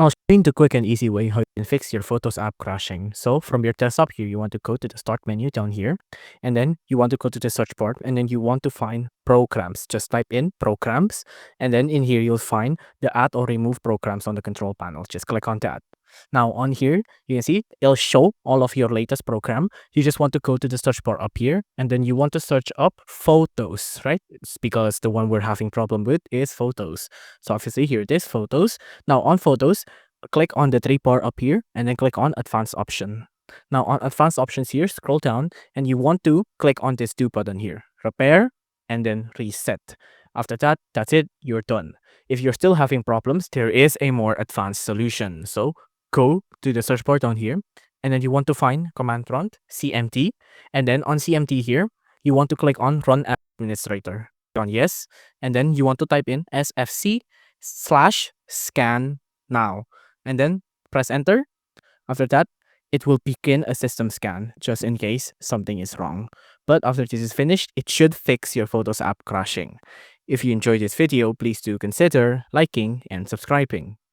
I'll show you the quick and easy way how you can fix your Photos app crashing. So from your desktop here, you want to go to the start menu down here, and then you want to go to the search bar, and then you want to find programs. Just type in programs, and then in here, you'll find the add or remove programs on the control panel. Just click on that. Now on here, you can see it'll show all of your latest program. You just want to go to the search bar up here, and then you want to search up photos, right? It's because the one we're having problem with is photos. So obviously here it is, photos. Now on photos, click on the three bar up here, and then click on advanced option. Now on advanced options here, scroll down, and you want to click on this do button here, repair, and then reset. After that, that's it, you're done. If you're still having problems, there is a more advanced solution. So go to the search bar down here, and then you want to find command prompt CMD, and then on CMD here, you want to click on run administrator. Click on yes, and then you want to type in sfc/scan now, and then press enter. After that, it will begin a system scan just in case something is wrong. But after this is finished, it should fix your Photos app crashing. If you enjoyed this video, please do consider liking and subscribing.